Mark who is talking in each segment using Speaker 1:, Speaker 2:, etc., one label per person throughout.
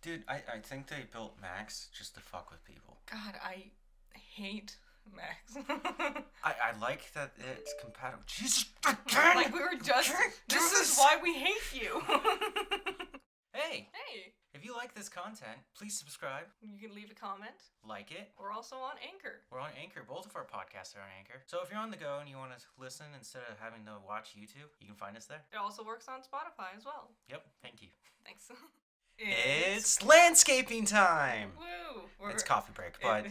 Speaker 1: Dude, I think they built Max just to fuck with people.
Speaker 2: God, I hate Max.
Speaker 1: I like that it's compatible. Jesus,
Speaker 2: Like we were just. This is why we hate you.
Speaker 1: Hey,
Speaker 2: Hey,
Speaker 1: if you like this content, please subscribe,
Speaker 2: you can leave a comment.
Speaker 1: like it.
Speaker 2: We're also on Anchor.
Speaker 1: We're on Anchor. Both of our podcasts are on Anchor. So if you're on the go and you want to listen instead of having to watch YouTube, you can find us there.
Speaker 2: It also works on Spotify as well.
Speaker 1: Yep, thank you.
Speaker 2: Thanks.
Speaker 1: It's landscaping time!
Speaker 2: Woo!
Speaker 1: It's coffee break, but...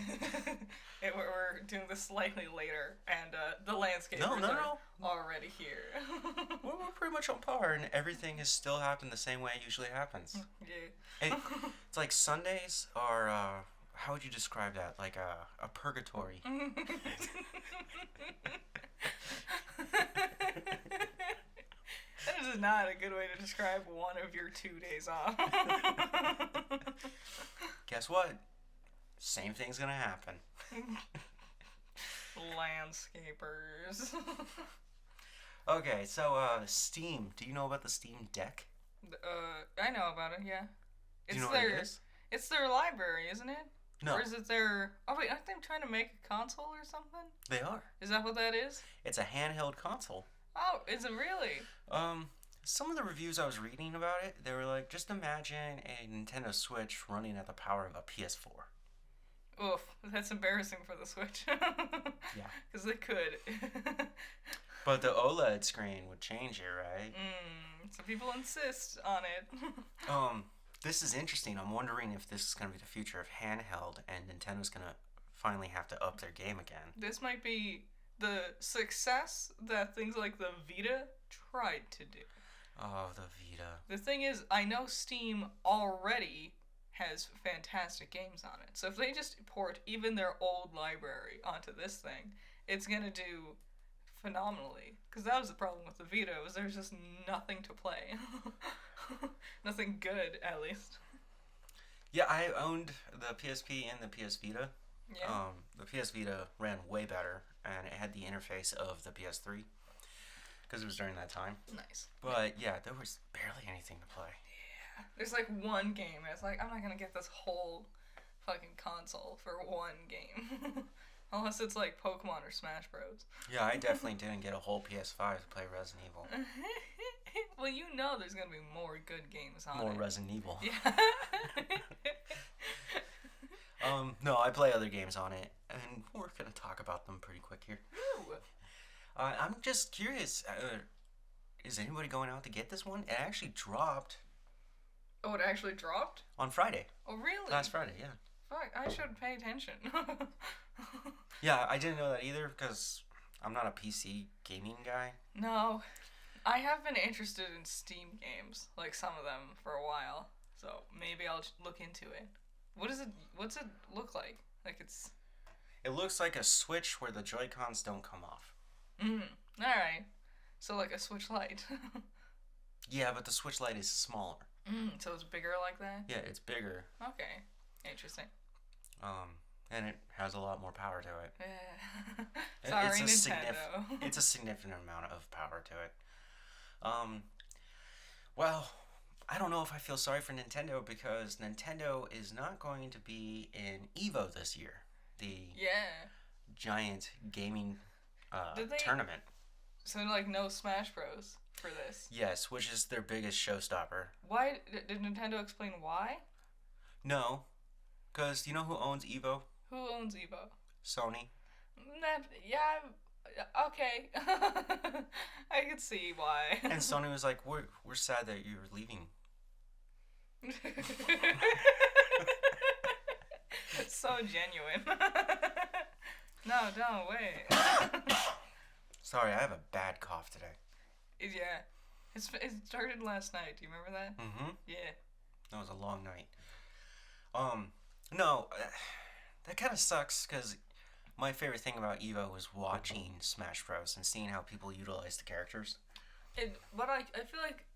Speaker 2: We're doing this slightly later, and the landscapers are already here.
Speaker 1: We're pretty much on par, and everything has still happened the same way it usually happens.
Speaker 2: Yeah.
Speaker 1: It's like Sundays are, how would you describe that? Like a purgatory.
Speaker 2: That is not a good way to describe one of your 2 days off.
Speaker 1: Guess what? Same thing's gonna happen.
Speaker 2: Landscapers.
Speaker 1: Okay, so Steam. Do you know about the Steam Deck?
Speaker 2: I know about it, yeah.
Speaker 1: Do you know what it is?
Speaker 2: It's their library, isn't it?
Speaker 1: No.
Speaker 2: Or is it their... Oh, wait, aren't they trying to make a console or something?
Speaker 1: They are.
Speaker 2: Is that what that is?
Speaker 1: It's a handheld console.
Speaker 2: Oh, is it really?
Speaker 1: Some of the reviews I was reading about it, they were like, just imagine a Nintendo Switch running at the power of a PS4.
Speaker 2: Oof, that's embarrassing for the Switch.
Speaker 1: Yeah.
Speaker 2: Because they could.
Speaker 1: But the OLED screen would change it, right?
Speaker 2: Some people insist on it.
Speaker 1: This is interesting. I'm wondering if this is going to be the future of handheld and Nintendo's going to finally have to up their game again.
Speaker 2: This might be the success that things like the Vita tried to do.
Speaker 1: Oh, the Vita.
Speaker 2: The thing is, I know Steam already has fantastic games on it. So if they just port even their old library onto this thing, it's going to do phenomenally. Because that was the problem with the Vita, was there's just nothing to play. Nothing good, at least.
Speaker 1: Yeah, I owned the PSP and the PS Vita.
Speaker 2: Yeah.
Speaker 1: The PS Vita ran way better, and it had the interface of the PS3. Because it was during that time.
Speaker 2: Nice.
Speaker 1: But yeah, there was barely anything to play.
Speaker 2: Yeah. There's like one game, and it's like, I'm not going to get this whole fucking console for one game. Unless it's like Pokemon or Smash Bros.
Speaker 1: Yeah, I definitely didn't get a whole PS5 to play Resident Evil.
Speaker 2: Well, you know there's going to be more good games on it.
Speaker 1: More Resident Evil.
Speaker 2: Yeah.
Speaker 1: No, I play other games on it, and we're going to talk about them pretty quick here.
Speaker 2: Ooh.
Speaker 1: I'm just curious, is anybody going out to get this one? It actually dropped.
Speaker 2: Oh, it actually dropped?
Speaker 1: On Friday.
Speaker 2: Oh, really?
Speaker 1: Last Friday, yeah.
Speaker 2: Fuck, I should pay attention.
Speaker 1: Yeah, I didn't know that either, because I'm not a PC gaming guy.
Speaker 2: No. I have been interested in Steam games, like some of them, for a while. So maybe I'll look into it. What's it look like? Like it's...
Speaker 1: It looks like a Switch where the Joy-Cons don't come off.
Speaker 2: Alright. So like a Switch Lite.
Speaker 1: Yeah, but the Switch Lite is smaller.
Speaker 2: So it's bigger like that?
Speaker 1: Yeah, it's bigger.
Speaker 2: Okay. Interesting.
Speaker 1: And it has a lot more power to it.
Speaker 2: Yeah. Sorry, Nintendo.
Speaker 1: It's a significant amount of power to it. Well, I don't know if I feel sorry for Nintendo because Nintendo is not going to be in EVO this year. The giant gaming tournament.
Speaker 2: So like no Smash Bros. For this?
Speaker 1: Yes, which is their biggest showstopper.
Speaker 2: Why? Did Nintendo explain why?
Speaker 1: No. Because you know who owns EVO?
Speaker 2: Who owns EVO?
Speaker 1: Sony.
Speaker 2: Okay. I could see why.
Speaker 1: And Sony was like, we're sad that you're leaving.
Speaker 2: It's so genuine. No, wait.
Speaker 1: Sorry, I have a bad cough today.
Speaker 2: Yeah. It started last night. Do you remember that?
Speaker 1: Mm-hmm.
Speaker 2: Yeah.
Speaker 1: That was a long night. No, that kind of sucks because my favorite thing about EVO was watching Smash Bros. And seeing how people utilize the characters.
Speaker 2: But I feel like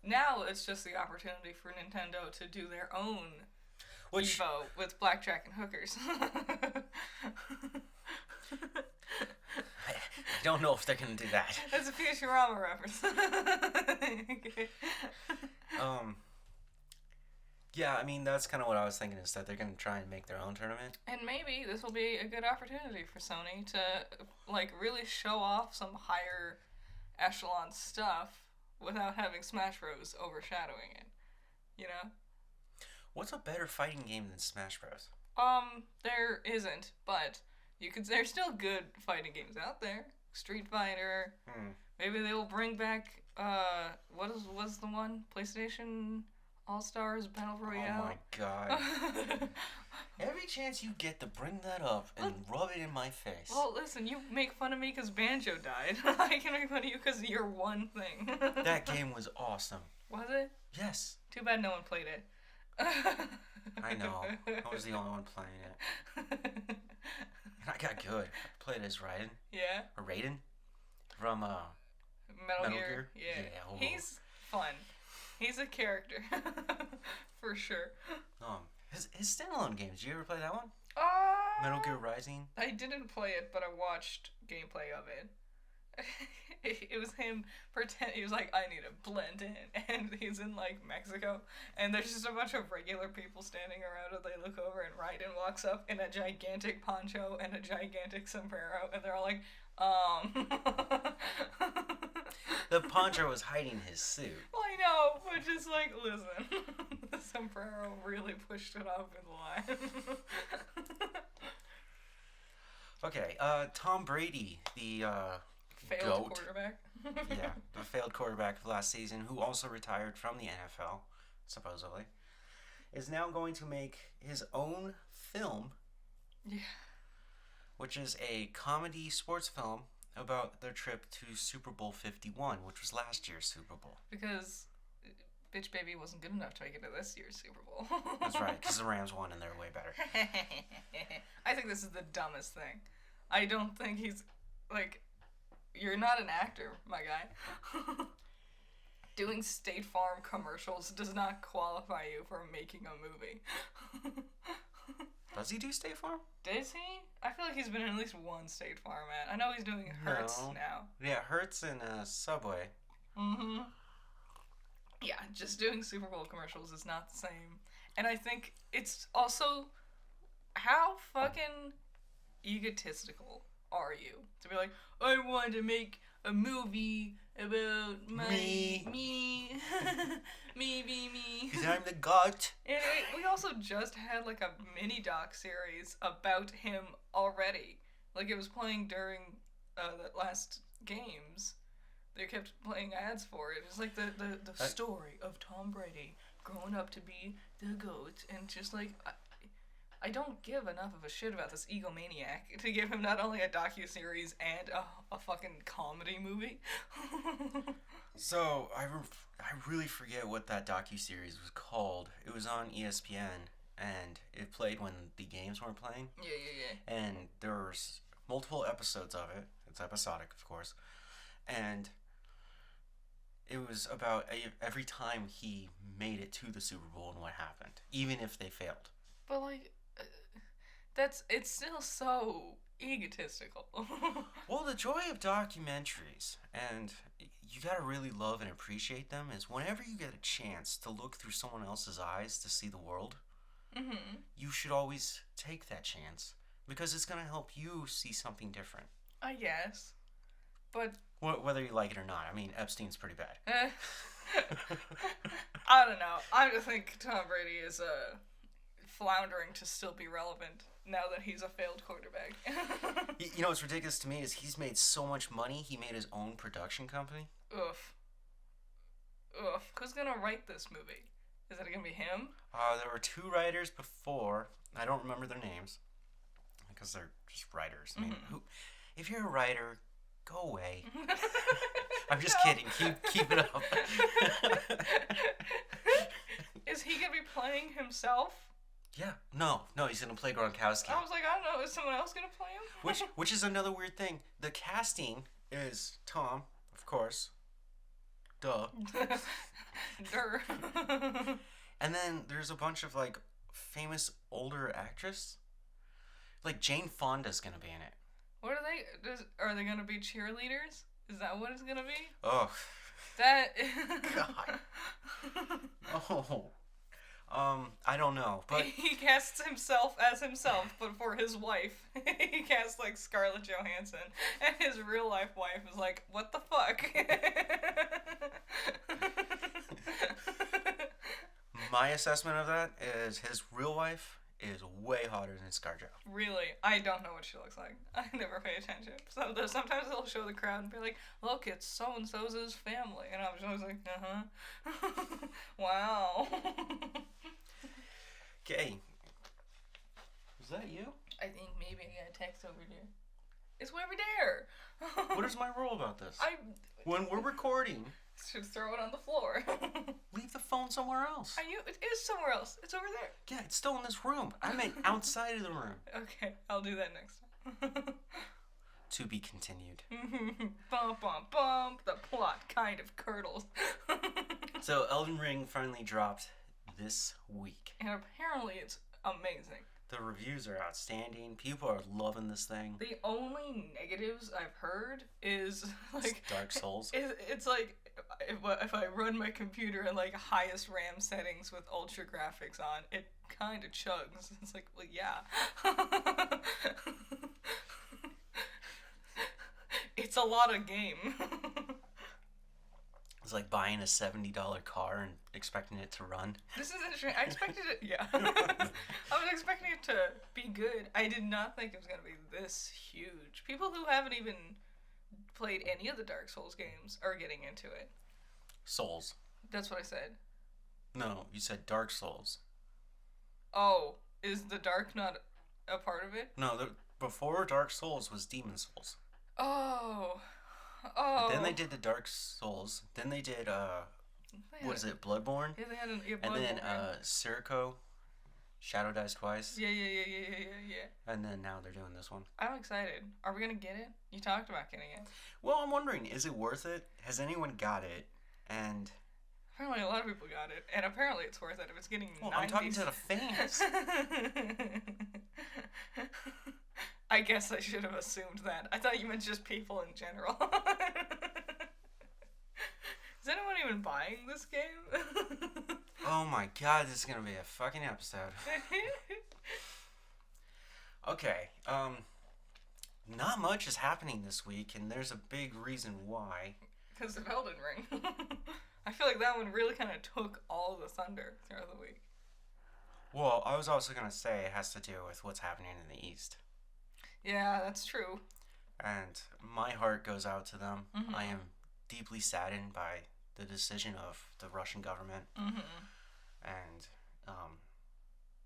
Speaker 2: now it's just the opportunity for Nintendo to do their own EVO with blackjack and hookers.
Speaker 1: I don't know if they're gonna do that.
Speaker 2: That's a Futurama reference. Okay.
Speaker 1: Yeah, I mean, that's kind of what I was thinking, is that they're going to try and make their own tournament.
Speaker 2: And maybe this will be a good opportunity for Sony to, like, really show off some higher echelon stuff without having Smash Bros. Overshadowing it. You know?
Speaker 1: What's a better fighting game than Smash Bros?
Speaker 2: There isn't, but there's still good fighting games out there. Street Fighter. Maybe they'll bring back, what's the one? PlayStation All-Stars Battle Royale?
Speaker 1: Oh my god. Every chance you get to bring that up and rub it in my face.
Speaker 2: Well, listen, you make fun of me because Banjo died. I can make fun of you because of your one thing.
Speaker 1: That game was awesome.
Speaker 2: Was it?
Speaker 1: Yes.
Speaker 2: Too bad no one played it.
Speaker 1: I know. I was the only one playing it. And I got good. I played as Raiden.
Speaker 2: Yeah.
Speaker 1: Or Raiden. From,
Speaker 2: Metal Gear. Yeah. He's fun. He's a character. For sure.
Speaker 1: His standalone games. Did you ever play that one? Metal Gear Rising?
Speaker 2: I didn't play it, but I watched gameplay of it. It was him he was like, I need to blend in, and he's in like Mexico, and there's just a bunch of regular people standing around, and they look over, and Raiden walks up in a gigantic poncho and a gigantic sombrero, and they're all like,
Speaker 1: The poncho was hiding his suit.
Speaker 2: Well, I know, but just like, listen, the sombrero really pushed it off in line.
Speaker 1: Okay, Tom Brady, the
Speaker 2: failed
Speaker 1: GOAT.
Speaker 2: Quarterback.
Speaker 1: Yeah, the failed quarterback of last season, who also retired from the NFL, supposedly, is now going to make his own film.
Speaker 2: Yeah. Which
Speaker 1: is a comedy sports film about their trip to Super Bowl 51, which was last year's Super Bowl.
Speaker 2: Because Bitch Baby wasn't good enough to make it to this year's Super Bowl.
Speaker 1: That's right, because the Rams won and they're way better.
Speaker 2: I think this is the dumbest thing. I don't think he's, like, you're not an actor, my guy. Doing State Farm commercials does not qualify you for making a movie.
Speaker 1: Does he do State Farm?
Speaker 2: Does he? I feel like he's been in at least one State Farm ad. I know he's doing Hertz now.
Speaker 1: Yeah, Hertz and Subway.
Speaker 2: Mm-hmm. Yeah, just doing Super Bowl commercials is not the same. And I think it's also, how fucking egotistical are you to be like, I want to make a movie about me. Me.
Speaker 1: Because I'm the GOAT.
Speaker 2: And we also just had like a mini doc series about him already. Like, it was playing during the last games. They kept playing ads for it. It's like the story of Tom Brady growing up to be the GOAT, and just like, I don't give enough of a shit about this egomaniac to give him not only a docuseries and a fucking comedy movie.
Speaker 1: So, I really forget what that docuseries was called. It was on ESPN, and it played when the games weren't playing.
Speaker 2: Yeah.
Speaker 1: And there was multiple episodes of it. It's episodic, of course. And it was about every time he made it to the Super Bowl and what happened, even if they failed.
Speaker 2: But, like, it's still so egotistical.
Speaker 1: Well, the joy of documentaries, and you gotta really love and appreciate them, is whenever you get a chance to look through someone else's eyes to see the world, you should always take that chance, because it's gonna help you see something different.
Speaker 2: I guess. But
Speaker 1: whether you like it or not. I mean, Epstein's pretty bad.
Speaker 2: I don't know. I just think Tom Brady is floundering to still be relevant now that he's a failed quarterback.
Speaker 1: You know what's ridiculous to me is he's made so much money, he made his own production company.
Speaker 2: Oof. Who's gonna write this movie? Is it gonna be him?
Speaker 1: There were 2 writers before. I don't remember their names because they're just writers. I mean, if you're a writer, go away. I'm just kidding. Keep it up.
Speaker 2: Is he gonna be playing himself?
Speaker 1: Yeah. No, he's gonna play Gronkowski.
Speaker 2: I was like, I don't know, is someone else gonna play him?
Speaker 1: Which is another weird thing. The casting is Tom, of course. Duh.
Speaker 2: Durr.
Speaker 1: And then there's a bunch of like famous older actresses. Like Jane Fonda's gonna be in it.
Speaker 2: What are they? Are they gonna be cheerleaders? Is that what it's gonna be?
Speaker 1: Oh.
Speaker 2: That.
Speaker 1: God. Oh. I don't know, but
Speaker 2: he casts himself as himself, but for his wife, he casts like Scarlett Johansson, and his real life wife is like, "What the fuck?"
Speaker 1: My assessment of that is his real wife is way hotter than ScarJo.
Speaker 2: Really? I don't know what she looks like. I never pay attention. So sometimes they'll show the crowd and be like, "Look, it's so-and-so's family." And I was always like, "Uh-huh." Wow.
Speaker 1: Okay. Is that you?
Speaker 2: I think maybe I got a text over here. It's over there.
Speaker 1: What is my rule about this? When we're recording...
Speaker 2: Should throw it on the floor.
Speaker 1: Leave the phone somewhere else.
Speaker 2: It is somewhere else. It's over there.
Speaker 1: Yeah, it's still in this room. I meant outside of the room.
Speaker 2: Okay, I'll do that next time.
Speaker 1: To be continued.
Speaker 2: Bump, bump, bump. The plot kind of curdles.
Speaker 1: So, Elden Ring finally dropped this week.
Speaker 2: And apparently it's amazing.
Speaker 1: The reviews are outstanding. People are loving this thing.
Speaker 2: The only negatives I've heard is like
Speaker 1: it's Dark Souls.
Speaker 2: It's like if I run my computer in like highest RAM settings with ultra graphics on, it kind of chugs. It's like, well, yeah. It's a lot of game.
Speaker 1: It's like buying a $70 car and expecting it to run.
Speaker 2: This is interesting. I expected it, yeah. I was expecting it to be good. I did not think it was going to be this huge. People who haven't even played any of the Dark Souls games are getting into it.
Speaker 1: Souls.
Speaker 2: That's what I said.
Speaker 1: No, you said Dark Souls.
Speaker 2: Oh, is the Dark not a part of it?
Speaker 1: No, before Dark Souls was Demon Souls.
Speaker 2: Oh.
Speaker 1: Then they did the Dark Souls. Then they did, what is it, Bloodborne?
Speaker 2: Yeah, they had Bloodborne.
Speaker 1: And then, Circo, Shadow Dies Twice.
Speaker 2: Yeah.
Speaker 1: And then now they're doing this one.
Speaker 2: I'm excited. Are we gonna get it? You talked about getting it.
Speaker 1: Well, I'm wondering, is it worth it? Has anyone got it? And...
Speaker 2: apparently a lot of people got it. And apparently it's worth it if it's getting 90s.
Speaker 1: I'm talking to the fans.
Speaker 2: I guess I should have assumed that. I thought you meant just people in general. Is anyone even buying this game?
Speaker 1: Oh my god, this is gonna be a fucking episode. Okay, not much is happening this week, and there's a big reason why.
Speaker 2: Because of Elden Ring. I feel like that one really kind of took all the thunder throughout the week.
Speaker 1: Well, I was also gonna say it has to do with what's happening in the East.
Speaker 2: Yeah, that's true.
Speaker 1: And my heart goes out to them.
Speaker 2: Mm-hmm.
Speaker 1: I am deeply saddened by the decision of the Russian government.
Speaker 2: Mm-hmm.
Speaker 1: And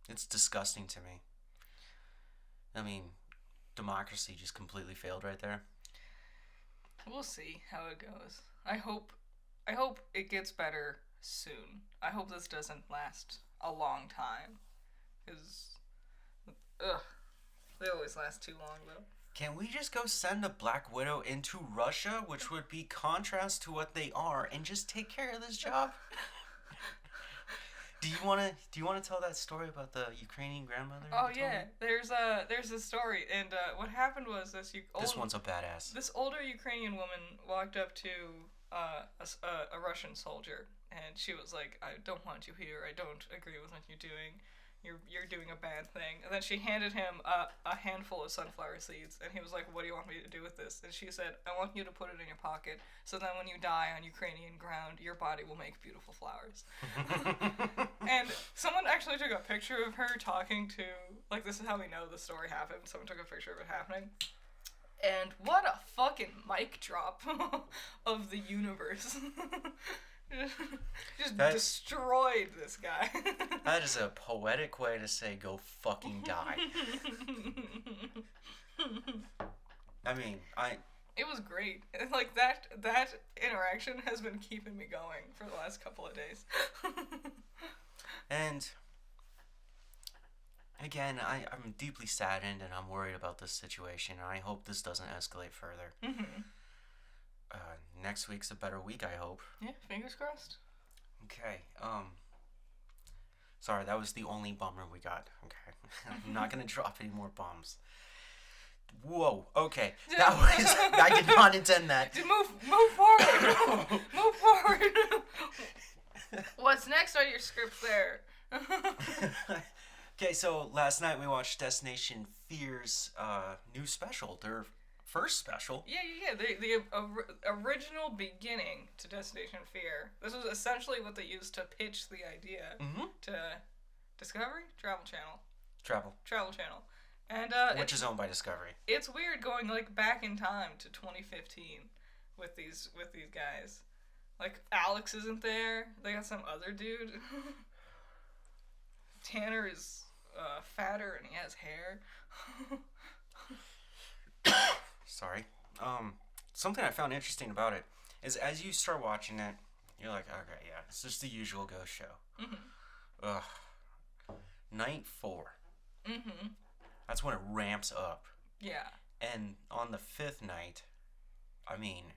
Speaker 1: it's disgusting to me. I mean, democracy just completely failed right there.
Speaker 2: We'll see how it goes. I hope it gets better soon. I hope this doesn't last a long time. Because, they always last too long, though.
Speaker 1: Can we just go send a Black Widow into Russia, which would be contrast to what they are, and just take care of this job? Do you wanna tell that story about the Ukrainian grandmother?
Speaker 2: Oh yeah, there's a story, and what happened was this
Speaker 1: one's a badass.
Speaker 2: This older Ukrainian woman walked up to a Russian soldier, and she was like, "I don't want you here. I don't agree with what you're doing. You're doing a bad thing." And then she handed him a handful of sunflower seeds, and he was like, "What do you want me to do with this?" And she said, "I want you to put it in your pocket, so then when you die on Ukrainian ground, your body will make beautiful flowers." And someone actually took a picture of her talking to, like, this is how we know the story happened. Someone took a picture of it happening. And what a fucking mic drop of the universe. Just destroyed this guy.
Speaker 1: That is a poetic way to say go fucking die. I mean,
Speaker 2: It was great. Like, that interaction has been keeping me going for the last couple of days.
Speaker 1: And again, I'm deeply saddened and I'm worried about this situation, and I hope this doesn't escalate further.
Speaker 2: Mm-hmm.
Speaker 1: Next week's a better week, I hope.
Speaker 2: Yeah, fingers crossed.
Speaker 1: Okay, sorry, that was the only bummer we got. Okay. I'm not gonna drop any more bombs. Whoa, okay. I did not intend that.
Speaker 2: Move forward. Move forward. What's next on your script there?
Speaker 1: Okay, so last night we watched Destination Fear's new special, their first special.
Speaker 2: Yeah. The original beginning to Destination Fear. This was essentially what they used to pitch the idea to Discovery? Travel Channel. Travel Channel. And
Speaker 1: which is owned by Discovery.
Speaker 2: It's weird going like back in time to 2015 with these guys. Like Alex isn't there. They got some other dude. Tanner is fatter and he has hair.
Speaker 1: Sorry. Something I found interesting about it is as you start watching it, you're like, okay, yeah, it's just the usual ghost show. Ugh. Night 4. That's when it ramps up.
Speaker 2: Yeah.
Speaker 1: And on the 5th night, I mean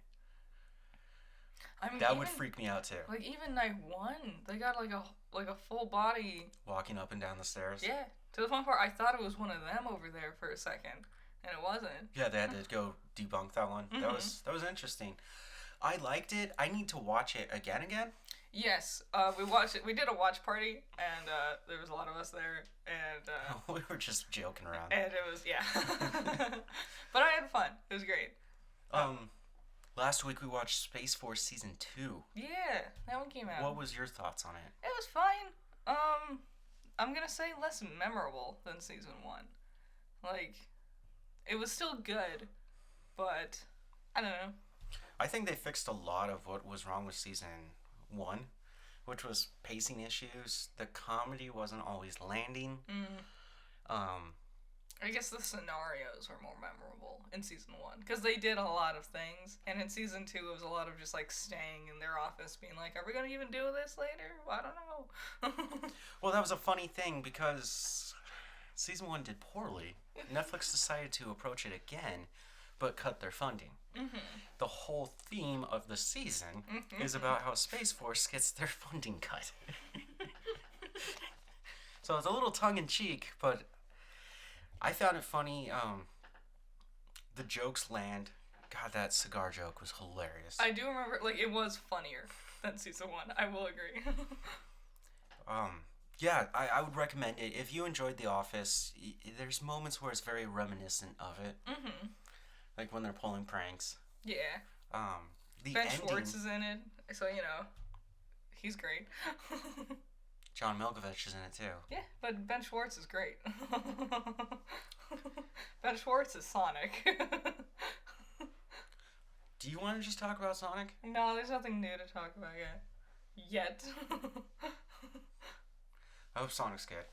Speaker 1: that would freak me out too.
Speaker 2: Like even night 1, they got like a full body
Speaker 1: walking up and down the stairs.
Speaker 2: Yeah. To the fun part, I thought it was one of them over there for a second, and it wasn't.
Speaker 1: Yeah, they had to go debunk that one. That was interesting. I liked it. I need to watch it again.
Speaker 2: Yes, we watched it. We did a watch party, and there was a lot of us there, and
Speaker 1: we were just joking around.
Speaker 2: And it was but I had fun. It was great.
Speaker 1: Last week we watched Space Force Season 2.
Speaker 2: Yeah, that one came out.
Speaker 1: What was your thoughts on it?
Speaker 2: It was fine. I'm gonna say less memorable than Season 1. Like, it was still good, but I don't know.
Speaker 1: I think they fixed a lot of what was wrong with Season 1, which was pacing issues. The comedy wasn't always landing.
Speaker 2: I guess the scenarios were more memorable in Season 1, because they did a lot of things, and in Season 2 it was a lot of just like staying in their office being like, are we going to even do this later? I don't know.
Speaker 1: Well, that was a funny thing because Season 1 did poorly. Netflix decided to approach it again, but cut their funding. The whole theme of the season is about how Space Force gets their funding cut. So it's a little tongue-in-cheek, but I found it funny. The jokes land. God, that cigar joke was hilarious.
Speaker 2: I do remember, like, it was funnier than Season 1. I will agree.
Speaker 1: Yeah, I would recommend it. If you enjoyed The Office, there's moments where it's very reminiscent of it. Like when they're pulling pranks.
Speaker 2: Yeah.
Speaker 1: The
Speaker 2: Ben
Speaker 1: ending,
Speaker 2: Schwartz is in it, so, you know, he's great.
Speaker 1: John Malkovich is in it too.
Speaker 2: Yeah, but Ben Schwartz is great. Ben Schwartz is Sonic.
Speaker 1: Do you want to just talk about Sonic?
Speaker 2: No, there's nothing new to talk about yet.
Speaker 1: I hope Sonic's good.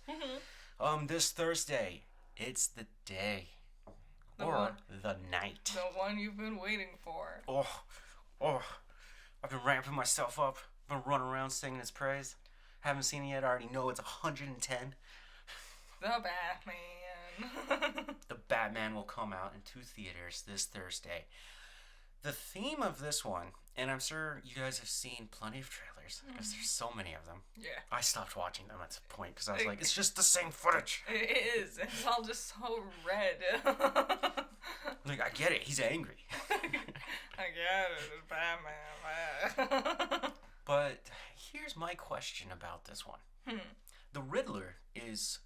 Speaker 1: This Thursday, it's the day. The night.
Speaker 2: The one you've been waiting for.
Speaker 1: Oh, I've been ramping myself up. Been running around singing its praise. Haven't seen it yet. I already know it's 110.
Speaker 2: The Batman.
Speaker 1: The Batman will come out in 2 theaters this Thursday. The theme of this one, and I'm sure you guys have seen plenty of trailers, because there's so many of them.
Speaker 2: Yeah.
Speaker 1: I stopped watching them at some point, because I was like, it's just the same footage.
Speaker 2: It is. It's all just so red.
Speaker 1: Like, I get it. He's angry.
Speaker 2: I get it. It's Batman.
Speaker 1: But here's my question about this one. The Riddler is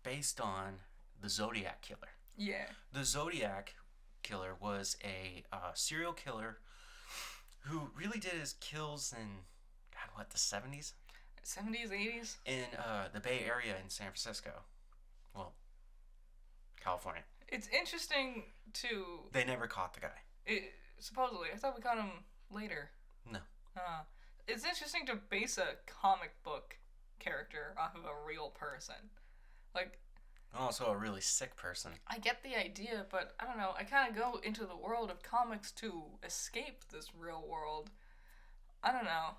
Speaker 1: based on the Zodiac Killer.
Speaker 2: Yeah.
Speaker 1: The Zodiac Killer was a serial killer who really did his kills in, the 70s?
Speaker 2: 70s, 80s?
Speaker 1: In the Bay Area in San Francisco. Well, California.
Speaker 2: It's interesting to...
Speaker 1: They never caught the guy.
Speaker 2: Supposedly. I thought we caught him later.
Speaker 1: No.
Speaker 2: It's interesting to base a comic book character off of a real person. Like...
Speaker 1: Also a really sick person.
Speaker 2: I get the idea, but I don't know. I kind of go into the world of comics to escape this real world. I don't know.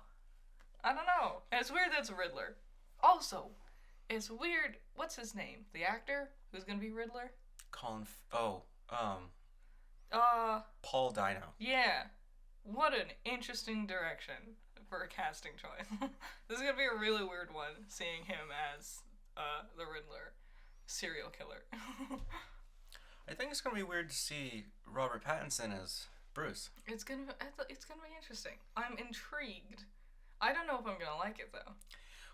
Speaker 2: And it's weird that it's Riddler. Also, it's weird. What's his name? The actor who's gonna be Riddler?
Speaker 1: Paul Dano.
Speaker 2: Yeah. What an interesting direction for a casting choice. This is gonna be a really weird one, seeing him as the Riddler. Serial killer.
Speaker 1: I think it's gonna be weird to see Robert Pattinson as Bruce.
Speaker 2: It's gonna be interesting. I'm intrigued. I don't know if I'm gonna like it though.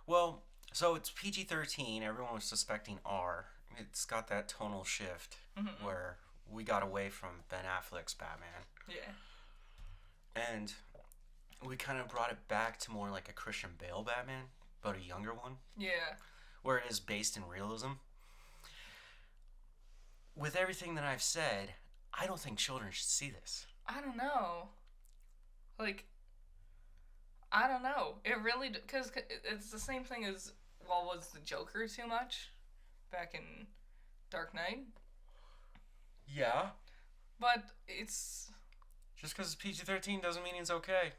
Speaker 1: Well, So it's PG-13. Everyone was suspecting R. It's got that tonal shift where we got away from Ben Affleck's Batman.
Speaker 2: Yeah.
Speaker 1: And we kind of brought it back to more like a Christian Bale Batman, but a younger one.
Speaker 2: Yeah.
Speaker 1: Where it is based in realism. With everything that I've said, I don't think children should see this.
Speaker 2: I don't know. Like, I don't know. It really... Because it's the same thing as... Well, was the Joker too much? Back in Dark Knight?
Speaker 1: Yeah.
Speaker 2: But it's...
Speaker 1: Just because it's PG-13 doesn't mean it's okay.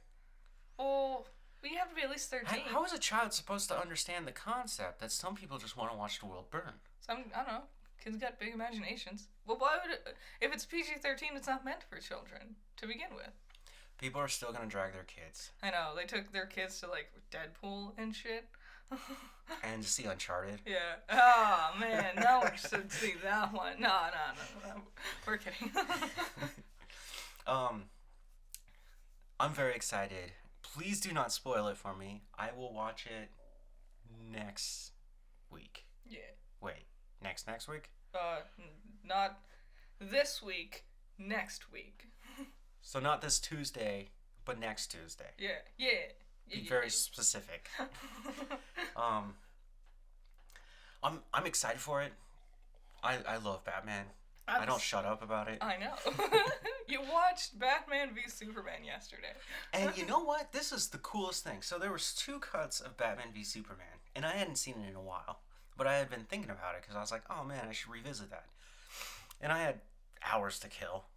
Speaker 2: Well, you have to be at least 13.
Speaker 1: How is a child supposed to understand the concept that some people just want to watch the world burn?
Speaker 2: I don't know. Kids got big imaginations. Well, why would it... If it's PG-13, it's not meant for children to begin with.
Speaker 1: People are still going to drag their kids.
Speaker 2: I know. They took their kids to, like, Deadpool and shit.
Speaker 1: And to see Uncharted.
Speaker 2: Yeah. Oh, man. No one should see that one. No. We're kidding.
Speaker 1: I'm very excited. Please do not spoil it for me. I will watch it next week.
Speaker 2: Yeah.
Speaker 1: Wait, next week?
Speaker 2: Not this week, next week.
Speaker 1: So not this Tuesday, but next Tuesday.
Speaker 2: Yeah.
Speaker 1: Be very specific. I'm excited for it. I love Batman. I don't shut up about it.
Speaker 2: I know. You watched Batman v Superman yesterday.
Speaker 1: And you know what? This is the coolest thing. So there was 2 cuts of Batman v Superman, and I hadn't seen it in a while. But I had been thinking about it because I was like, oh man, I should revisit that. And I had hours to kill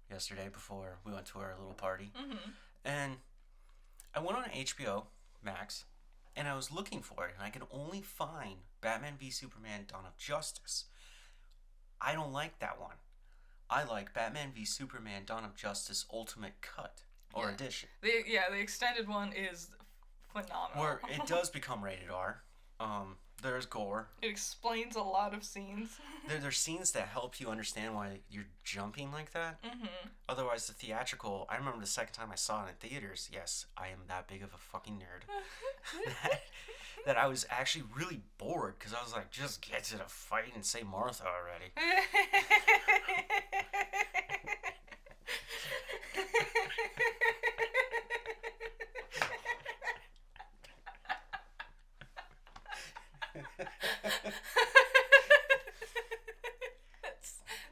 Speaker 1: yesterday before we went to our little party.
Speaker 2: Mm-hmm.
Speaker 1: And I went on HBO Max, and I was looking for it, and I could only find Batman v Superman Dawn of Justice. I don't like that one. I like Batman v Superman Dawn of Justice Ultimate Cut or Edition.
Speaker 2: The extended one is phenomenal.
Speaker 1: Where it does become rated R. There's gore.
Speaker 2: It explains a lot of scenes.
Speaker 1: There's scenes that help you understand why you're jumping like that.
Speaker 2: Mm-hmm.
Speaker 1: Otherwise, the theatrical... I remember the second time I saw it in theaters. Yes, I am that big of a fucking nerd. that I was actually really bored because I was like, just get to the fight and say Martha already.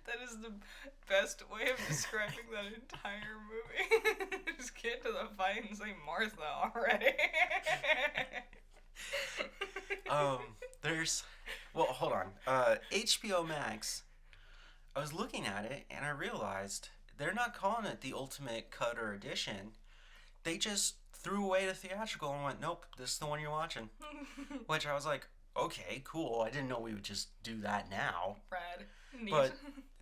Speaker 2: That is the best way of describing that entire movie. Just get to the fight and say Martha already.
Speaker 1: Well, hold on. HBO Max, I was looking at it and I realized they're not calling it the Ultimate Cut or Edition. They just threw away the theatrical and went, nope, this is the one you're watching. Which I was like, okay, cool. I didn't know we would just do that now.
Speaker 2: Rad. Neat.
Speaker 1: But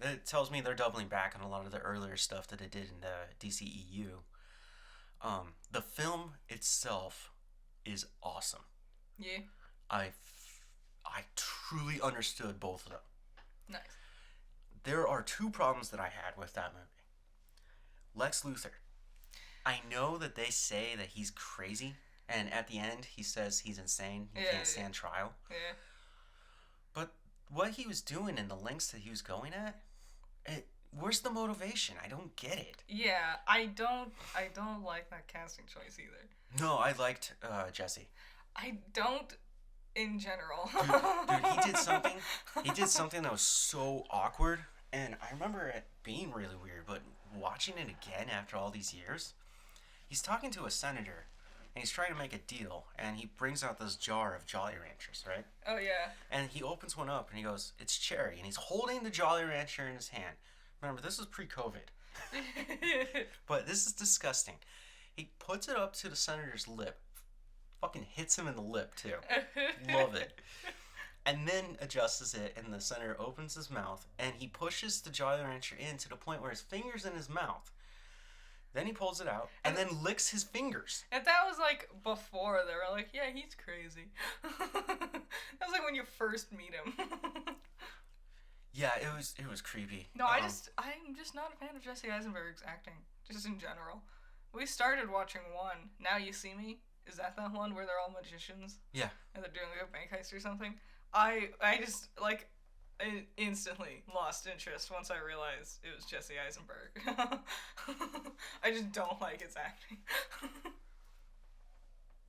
Speaker 1: it tells me they're doubling back on a lot of the earlier stuff that they did in the DCEU. The film itself is awesome.
Speaker 2: Yeah.
Speaker 1: I truly understood both of them.
Speaker 2: Nice.
Speaker 1: There are 2 problems that I had with that movie. Lex Luthor. I know that they say that he's crazy, and at the end he says he's insane. He can't stand trial.
Speaker 2: Yeah.
Speaker 1: But what he was doing and the lengths that he was going at, where's the motivation? I don't get it.
Speaker 2: Yeah, I don't like that casting choice either.
Speaker 1: No, I liked Jesse.
Speaker 2: I don't in general.
Speaker 1: Dude, he did something that was so awkward, and I remember it being really weird, but watching it again after all these years, he's talking to a senator, and he's trying to make a deal, and he brings out this jar of Jolly Ranchers, right?
Speaker 2: Oh, yeah.
Speaker 1: And he opens one up, and he goes, it's cherry, and he's holding the Jolly Rancher in his hand. Remember, this is pre-COVID. But this is disgusting. He puts it up to the senator's lip, fucking hits him in the lip, too. Love it. And then adjusts it, and the senator opens his mouth, and he pushes the Jolly Rancher in to the point where his finger's in his mouth. Then he pulls it out, and then licks his fingers.
Speaker 2: And that was, like, before they were like, yeah, he's crazy. That was, like, when you first meet him.
Speaker 1: Yeah, it was creepy.
Speaker 2: No, I'm just not a fan of Jesse Eisenberg's acting, just in general. We started watching Now You See Me Is that one where they're all magicians?
Speaker 1: Yeah.
Speaker 2: And they're doing like a bank heist or something? I just, like, I instantly lost interest once I realized it was Jesse Eisenberg. I just don't like his acting.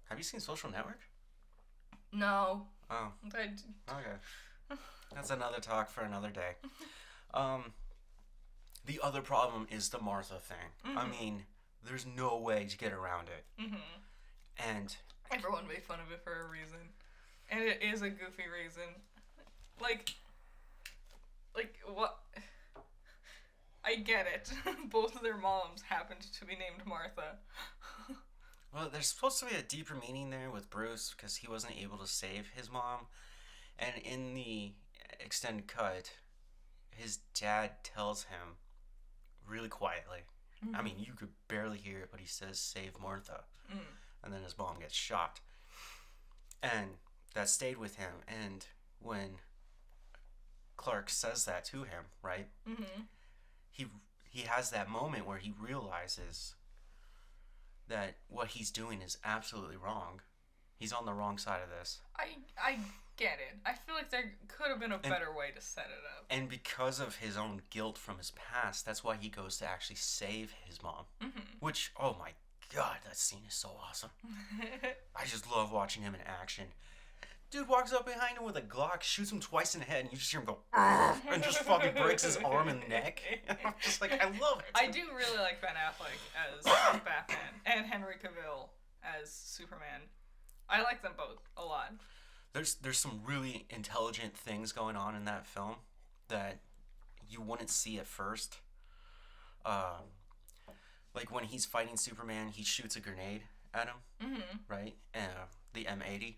Speaker 1: Have you seen Social Network?
Speaker 2: No.
Speaker 1: Oh. Okay. That's another talk for another day. The other problem is the Martha thing. Mm-hmm. I mean, there's no way to get around it. Mm-hmm. And
Speaker 2: everyone made fun of it for a reason. And it is a goofy reason. Like what? I get it. Both of their moms happened to be named Martha.
Speaker 1: Well, there's supposed to be a deeper meaning there with Bruce because he wasn't able to save his mom. And in the extended cut, his dad tells him really quietly. Mm-hmm. I mean, you could barely hear it, but he says, "Save Martha." Mm. And then his mom gets shot. And that stayed with him. And when Clark says that to him, right? Mm-hmm. He has that moment where he realizes that what he's doing is absolutely wrong. He's on the wrong side of this.
Speaker 2: I get it. I feel like there could have been a better way to set it up.
Speaker 1: And because of his own guilt from his past, that's why he goes to actually save his mom. Mm-hmm. Which, oh my God, that scene is so awesome. I just love watching him in action. Dude walks up behind him with a Glock, shoots him twice in the head, and you just hear him go, and just fucking breaks his arm and neck. I'm just like, I love it.
Speaker 2: I do really like Ben Affleck as Batman and Henry Cavill as Superman. I like them both a lot.
Speaker 1: There's some really intelligent things going on in that film that you wouldn't see at first. Like when he's fighting Superman, he shoots a grenade at him, mm-hmm. right? The M80.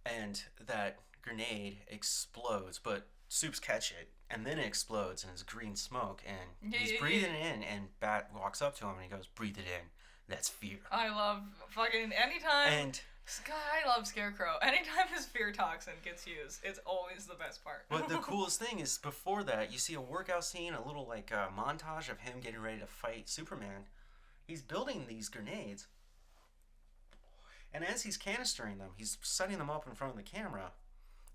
Speaker 1: And that grenade explodes, but Soups catch it, and then it explodes, and it's green smoke, and he's breathing it in, and Bat walks up to him, and he goes, "Breathe it in. That's fear."
Speaker 2: I love fucking anytime... And... God, I love Scarecrow. Anytime his fear toxin gets used, it's always the best part.
Speaker 1: But the coolest thing is, before that, you see a workout scene, a little, like, montage of him getting ready to fight Superman. He's building these grenades. And as he's canistering them, he's setting them up in front of the camera,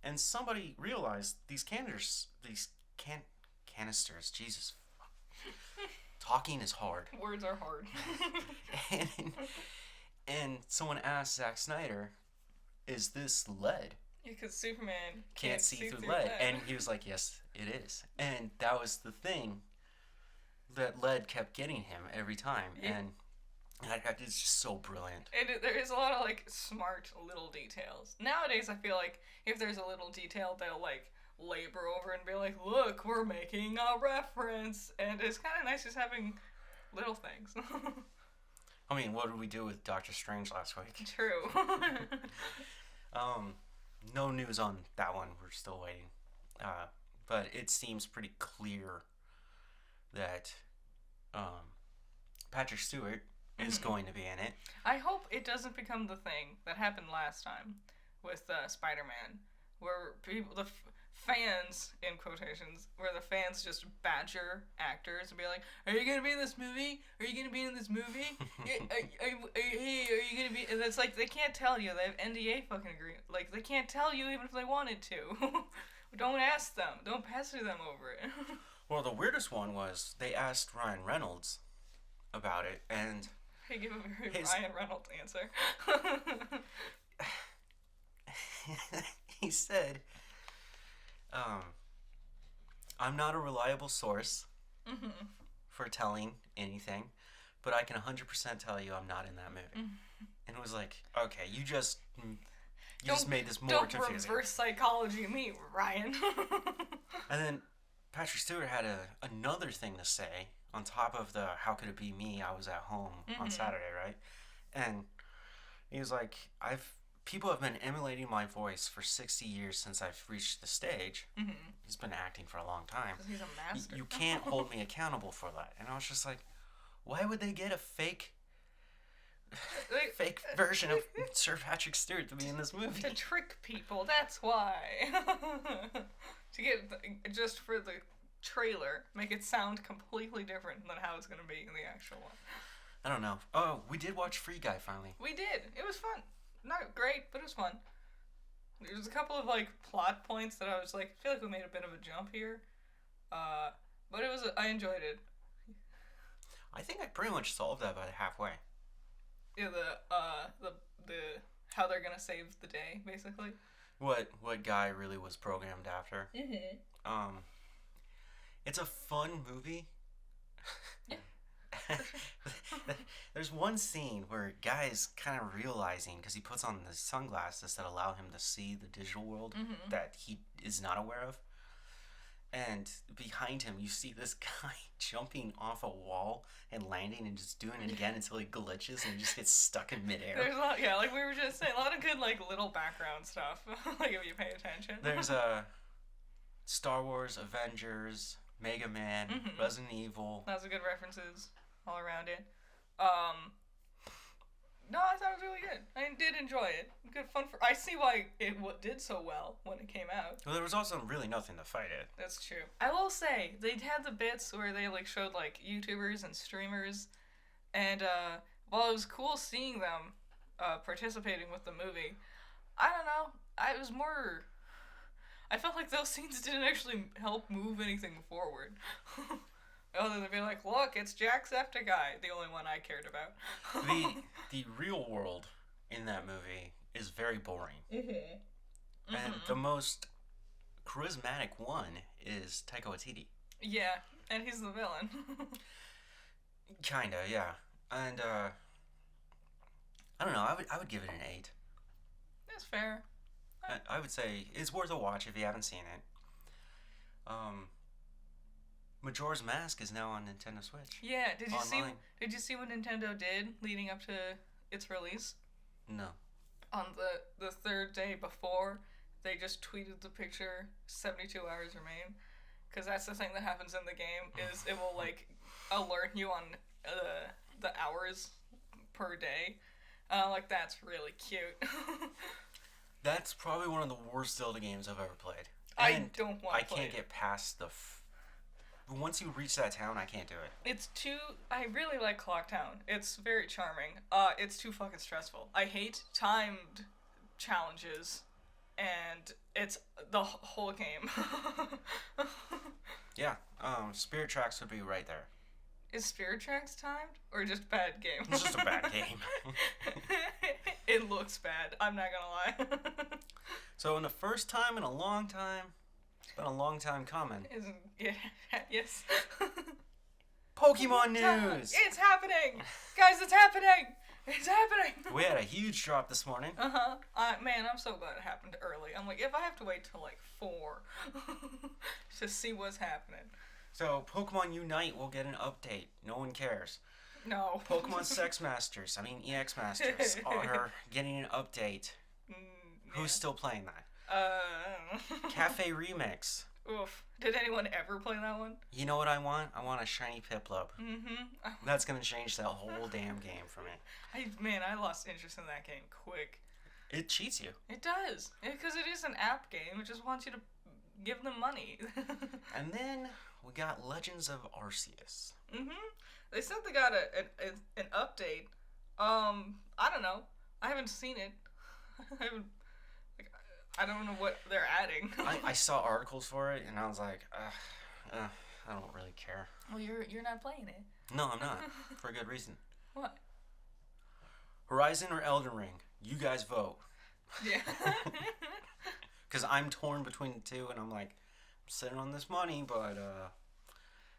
Speaker 1: and somebody realized these canisters, Jesus. Talking is hard.
Speaker 2: Words are hard.
Speaker 1: and someone asked Zack Snyder, "Is this lead?"
Speaker 2: Yeah, because Superman
Speaker 1: can't see through lead. And he was like, "Yes, it is." And that was the thing that lead kept getting him every time. Yeah. And it's just so brilliant.
Speaker 2: And there is a lot of, like, smart little details. Nowadays, I feel like if there's a little detail, they'll, like, labor over and be like, "Look, we're making a reference." And it's kind of nice just having little things.
Speaker 1: I mean, what did we do with Doctor Strange last week?
Speaker 2: True.
Speaker 1: No news on that one. We're still waiting. But it seems pretty clear that Patrick Stewart is going to be in it.
Speaker 2: I hope it doesn't become the thing that happened last time with Spider-Man, where the fans, in quotations, where the fans just badger actors and be like, "Are you gonna be in this movie? Are you gonna be in this movie? Are you gonna be?" And it's like they can't tell you. They have NDA fucking agreement. Like they can't tell you even if they wanted to. Don't ask them. Don't pester them over it.
Speaker 1: Well, the weirdest one was they asked Ryan Reynolds about it, and
Speaker 2: he gave a very Ryan Reynolds answer.
Speaker 1: He said, "I'm not a reliable source for telling anything, but I can 100% tell you I'm not in that movie." And it was like, okay, you just made this more confusing.
Speaker 2: Don't reverse psychology me, Ryan.
Speaker 1: And then Patrick Stewart had another thing to say on top of the "how could it be me, I was at home on Saturday," right? And he was like, people have been emulating my voice for 60 years since I've reached the stage. Mm-hmm. He's been acting for a long time.
Speaker 2: Because he's a master.
Speaker 1: You can't hold me accountable for that. And I was just like, why would they get a fake version of Sir Patrick Stewart to be in this movie?
Speaker 2: To trick people, that's why. To get, just for the trailer, make it sound completely different than how it's going to be in the actual one.
Speaker 1: I don't know. Oh, we did watch Free Guy finally.
Speaker 2: We did. It was fun. Not great, but it was fun. There's a couple of like plot points that I was like, I feel like we made a bit of a jump here. But it was. I enjoyed it.
Speaker 1: I think I pretty much solved that by halfway.
Speaker 2: Yeah, the how they're gonna save the day, basically.
Speaker 1: What Guy really was programmed after.
Speaker 2: Mm-hmm.
Speaker 1: It's a fun movie.
Speaker 2: Yeah.
Speaker 1: There's one scene where Guy is kind of realizing, because he puts on the sunglasses that allow him to see the digital world that he is not aware of. And behind him, you see this guy jumping off a wall and landing and just doing it again until he glitches and he just gets stuck in midair.
Speaker 2: There's a lot, yeah, like we were just saying, a lot of good like little background stuff. Like if you pay attention.
Speaker 1: There's Star Wars, Avengers, Mega Man, Resident Evil.
Speaker 2: Lots of good references all around it. No, I thought it was really good. I did enjoy it. Good fun for. I see why it did so well when it came out.
Speaker 1: Well, there was also really nothing to fight it.
Speaker 2: That's true. I will say they had the bits where they like showed like YouTubers and streamers, and while it was cool seeing them participating with the movie, I don't know. I felt like those scenes didn't actually help move anything forward. Other than being like, look, it's Jacksepticeye, the only one I cared about.
Speaker 1: the real world in that movie is very boring.
Speaker 2: Mm-hmm.
Speaker 1: And the most charismatic one is Taika Waititi.
Speaker 2: Yeah, and he's the villain.
Speaker 1: Kinda, yeah. And I don't know. I would give it an 8.
Speaker 2: That's fair.
Speaker 1: I would say it's worth a watch if you haven't seen it. Majora's Mask is now on Nintendo Switch.
Speaker 2: Yeah, did you see what Nintendo did leading up to its release?
Speaker 1: No.
Speaker 2: On the third day before, they just tweeted the picture 72 hours remain, because that's the thing that happens in the game is it will like alert you on the hours per day. Like that's really cute.
Speaker 1: That's probably one of the worst Zelda games I've ever played.
Speaker 2: I don't want to play it.
Speaker 1: I can't get past once you reach that town, I can't do it.
Speaker 2: I really like Clocktown. It's very charming. It's too fucking stressful. I hate timed challenges, and it's the whole game.
Speaker 1: Yeah, Spirit Tracks would be right there.
Speaker 2: Is Spirit Tracks timed, or just bad game?
Speaker 1: It's just a bad game.
Speaker 2: It looks bad, I'm not gonna lie.
Speaker 1: So in the first time in a long time, it's been a long time coming.
Speaker 2: Yeah, yes.
Speaker 1: Pokemon news!
Speaker 2: It's happening! Guys, it's happening! It's happening!
Speaker 1: We had a huge drop this morning.
Speaker 2: Man, I'm so glad it happened early. I'm like, if I have to wait till like 4 to see what's happening.
Speaker 1: So, Pokemon Unite will get an update. No one cares.
Speaker 2: No.
Speaker 1: Pokemon EX Masters are getting an update. Who's still playing that? Cafe Remix.
Speaker 2: Oof. Did anyone ever play that one?
Speaker 1: You know what I want? I want a shiny Piplup.
Speaker 2: Mm-hmm.
Speaker 1: That's gonna change that whole damn game for me.
Speaker 2: I lost interest in that game quick.
Speaker 1: It cheats you.
Speaker 2: It does. Because it is an app game. It just wants you to give them money.
Speaker 1: And then we got Legends of Arceus.
Speaker 2: Mm-hmm. They said they got an update. I don't know. I haven't seen it. I don't know what they're adding.
Speaker 1: I saw articles for it, and I was like, I don't really care.
Speaker 2: Well, you're not playing it.
Speaker 1: No, I'm not. For a good reason.
Speaker 2: What?
Speaker 1: Horizon or Elden Ring? You guys vote.
Speaker 2: Yeah.
Speaker 1: Because I'm torn between the two, and I'm like, I'm sitting on this money, but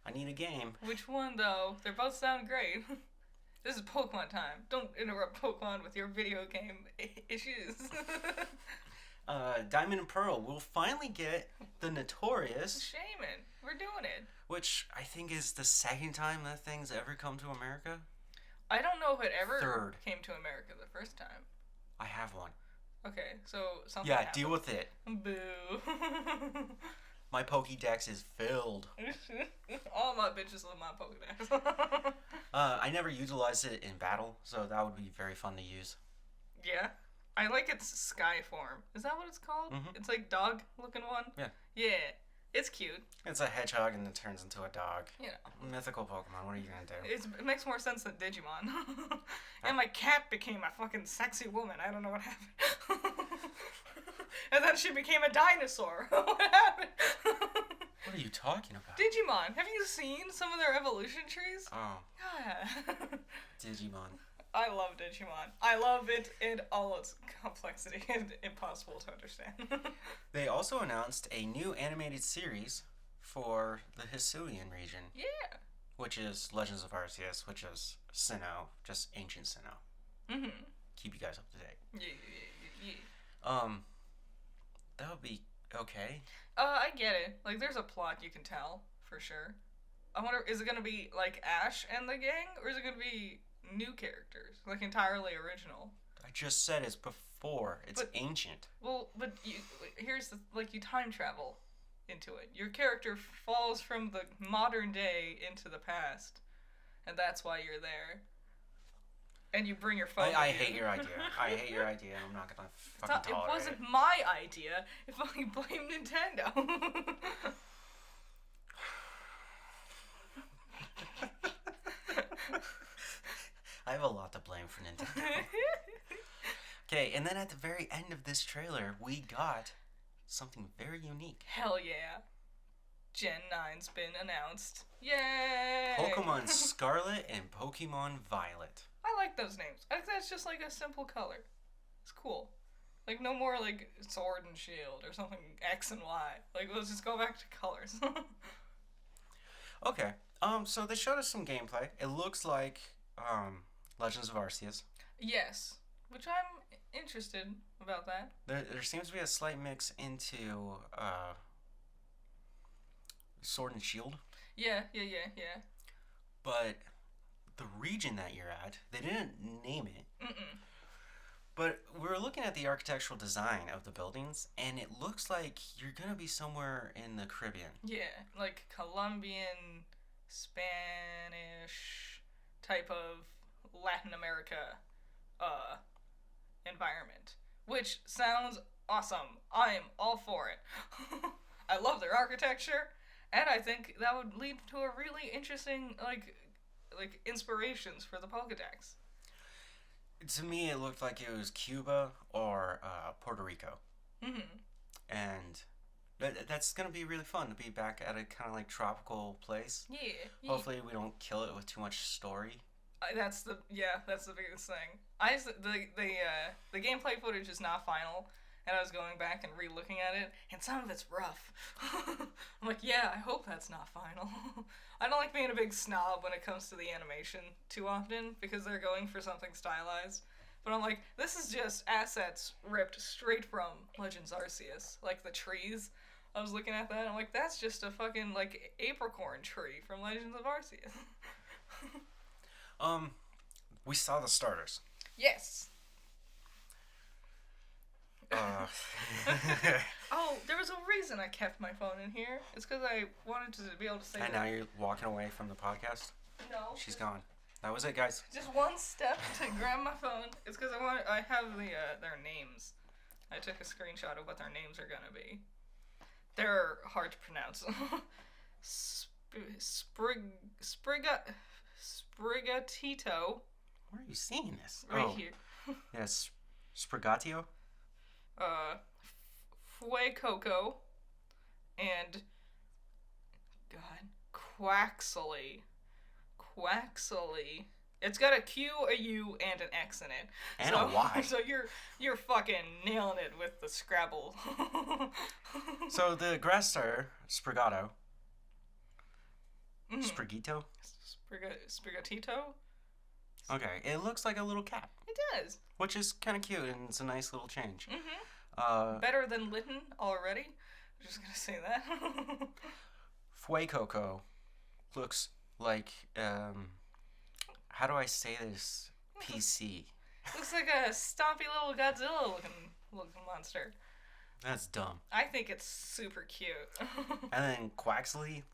Speaker 1: I need a game.
Speaker 2: Which one, though? They both sound great. This is Pokemon time. Don't interrupt Pokemon with your video game issues.
Speaker 1: Diamond and Pearl will finally get the notorious
Speaker 2: Shaman. We're doing it.
Speaker 1: Which I think is the second time that thing's ever come to America.
Speaker 2: I don't know if it ever came to America the first time.
Speaker 1: I have one.
Speaker 2: Okay, so something
Speaker 1: happened. Deal with it.
Speaker 2: Boo.
Speaker 1: My Pokédex is filled.
Speaker 2: All my bitches love my Pokédex.
Speaker 1: I never utilized it in battle, so that would be very fun to use.
Speaker 2: Yeah. I like its sky form. Is that what it's called?
Speaker 1: Mm-hmm.
Speaker 2: It's like dog looking one?
Speaker 1: Yeah.
Speaker 2: Yeah. It's cute.
Speaker 1: It's a hedgehog and it turns into a dog.
Speaker 2: You know.
Speaker 1: Mythical Pokemon, what are you gonna do?
Speaker 2: It makes more sense than Digimon. And my cat became a fucking sexy woman. I don't know what happened. And then she became a dinosaur. What happened?
Speaker 1: What are you talking about?
Speaker 2: Digimon. Have you seen some of their evolution trees?
Speaker 1: Oh.
Speaker 2: Yeah.
Speaker 1: Digimon.
Speaker 2: I love Digimon. I love it in all its complexity and impossible to understand.
Speaker 1: They also announced a new animated series for the Hisuian region.
Speaker 2: Yeah.
Speaker 1: Which is Legends of Arceus, which is Sinnoh, just ancient Sinnoh.
Speaker 2: Mm-hmm.
Speaker 1: Keep you guys up to date.
Speaker 2: Yeah.
Speaker 1: That would be okay.
Speaker 2: I get it. Like, there's a plot you can tell, for sure. I wonder, is it gonna be, like, Ash and the gang, or is it gonna be new characters? Like, entirely original?
Speaker 1: I just said it's before. It's ancient.
Speaker 2: Well, but here's the, like, you time travel into it. Your character falls from the modern day into the past, and that's why you're there. And you bring your phone.
Speaker 1: I hate your idea. I hate your idea. I'm not gonna fucking tolerate it.
Speaker 2: It wasn't my idea. If I blame Nintendo.
Speaker 1: I have a lot to blame for Nintendo. Okay, and then at the very end of this trailer, we got something very unique.
Speaker 2: Hell yeah. Gen 9's been announced. Yay!
Speaker 1: Pokemon Scarlet and Pokemon Violet.
Speaker 2: I like those names. I think that's just like a simple color. It's cool. Like, no more like Sword and Shield or something X and Y. Like, let's just go back to colors.
Speaker 1: Okay. So they showed us some gameplay. It looks like Legends of Arceus.
Speaker 2: Yes. Which I'm interested about that.
Speaker 1: There seems to be a slight mix into Sword and Shield.
Speaker 2: Yeah.
Speaker 1: But the region that you're at, they didn't name it.
Speaker 2: Mm-mm.
Speaker 1: But we were looking at the architectural design of the buildings, and it looks like you're going to be somewhere in the Caribbean.
Speaker 2: Yeah, like Colombian, Spanish type of Latin America environment, which sounds awesome. I'm all for it. I love their architecture, and I think that would lead to a really interesting like inspirations for the Pokédex.
Speaker 1: To me, it looked like it was Cuba or Puerto Rico.
Speaker 2: Mm-hmm.
Speaker 1: And that's going to be really fun to be back at a kind of like tropical place.
Speaker 2: Yeah.
Speaker 1: Hopefully we don't kill it with too much story.
Speaker 2: That's the biggest thing. The gameplay footage is not final, and I was going back and re-looking at it, and some of it's rough. I'm like, yeah, I hope that's not final. I don't like being a big snob when it comes to the animation too often, because they're going for something stylized. But I'm like, this is just assets ripped straight from Legends Arceus. Like the trees. I was looking at that, and I'm like, that's just a fucking, like, apricorn tree from Legends of Arceus.
Speaker 1: We saw the starters.
Speaker 2: Yes. Oh, there was a reason I kept my phone in here. It's because I wanted to be able to say.
Speaker 1: And now you're walking away from the podcast?
Speaker 2: No.
Speaker 1: She's gone. That was it, guys.
Speaker 2: Just one step to grab my phone. It's because I have their names. I took a screenshot of what their names are gonna be. They're hard to pronounce. Sprigatito.
Speaker 1: Where are you seeing this?
Speaker 2: Right here.
Speaker 1: Yes, Sprigatio.
Speaker 2: Fuecoco, and Quaxley. It's got a Q, a U, and an X in it.
Speaker 1: And a Y.
Speaker 2: So you're fucking nailing it with the Scrabble.
Speaker 1: So the grass starter, Sprigato.
Speaker 2: Mm-hmm.
Speaker 1: Sprigito?
Speaker 2: Sprigatito?
Speaker 1: Okay, it looks like a little cat.
Speaker 2: It does.
Speaker 1: Which is kind of cute, and it's a nice little change.
Speaker 2: Mm-hmm. Better than Litten already. I'm just gonna say that.
Speaker 1: Fuecoco looks like, how do I say this? PC.
Speaker 2: Looks like a stompy little Godzilla looking monster.
Speaker 1: That's dumb.
Speaker 2: I think it's super cute.
Speaker 1: And then Quaxley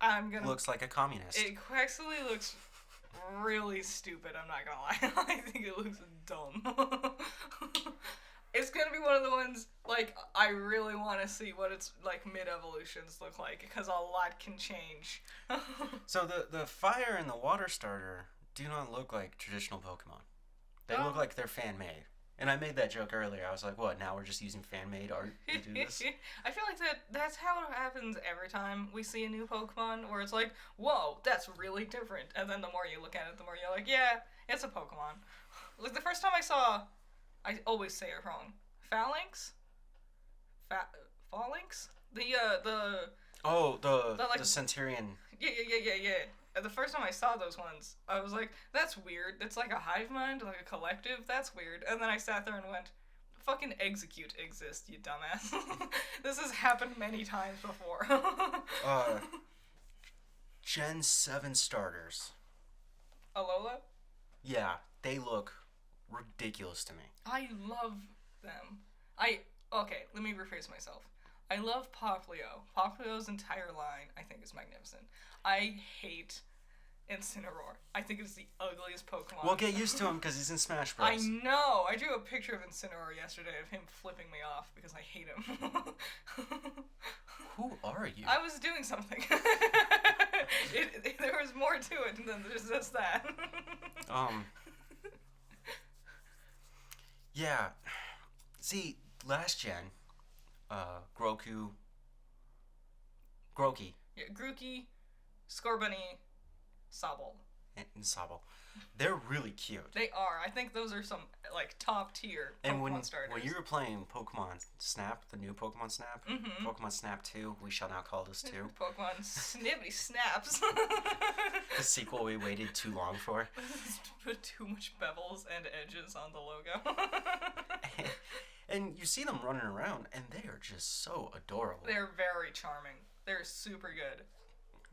Speaker 1: looks like a communist.
Speaker 2: Quaxley looks really stupid, I'm not gonna lie. I think it looks dumb. It's gonna be one of the ones, like, I really want to see what its, like, mid-evolutions look like, because a lot can change.
Speaker 1: So the fire and the water starter do not look like traditional Pokemon. They look like they're fan-made. And I made that joke earlier. I was like, what, now we're just using fan-made art to do this?
Speaker 2: I feel like that's how it happens every time we see a new Pokemon, where it's like, whoa, that's really different. And then the more you look at it, the more you're like, yeah, it's a Pokemon. Like, the first time I always say it wrong. Phalanx? Phalanx?
Speaker 1: The Centurion.
Speaker 2: Yeah. And the first time I saw those ones, I was like, that's weird. It's like a hive mind, like a collective. That's weird. And then I sat there and went, fucking Execute exists, you dumbass. This has happened many times before.
Speaker 1: Gen 7 starters.
Speaker 2: Alola?
Speaker 1: Yeah, they look ridiculous to me.
Speaker 2: I love them. Okay, let me rephrase myself. I love Popplio. Popplio's entire line, I think, is magnificent. I hate Incineroar. I think it's the ugliest Pokemon.
Speaker 1: Well, get used to him because he's in Smash Bros.
Speaker 2: I know. I drew a picture of Incineroar yesterday of him flipping me off because I hate him.
Speaker 1: Who are you?
Speaker 2: I was doing something. There was more to it than just that.
Speaker 1: Yeah. See, last gen, Groki.
Speaker 2: Yeah, Grookey, Scorbunny, Sobble.
Speaker 1: And Sobble. They're really cute.
Speaker 2: They are. I think those are some, like, top tier Pokemon starters.
Speaker 1: When you were playing Pokemon Snap, the new Pokemon Snap, Pokemon Snap 2, we shall now call this 2.
Speaker 2: Pokemon Snippity Snaps.
Speaker 1: The sequel we waited too long for.
Speaker 2: Put too much bevels and edges on the logo.
Speaker 1: And you see them running around, and they are just so adorable.
Speaker 2: They're very charming. They're super good.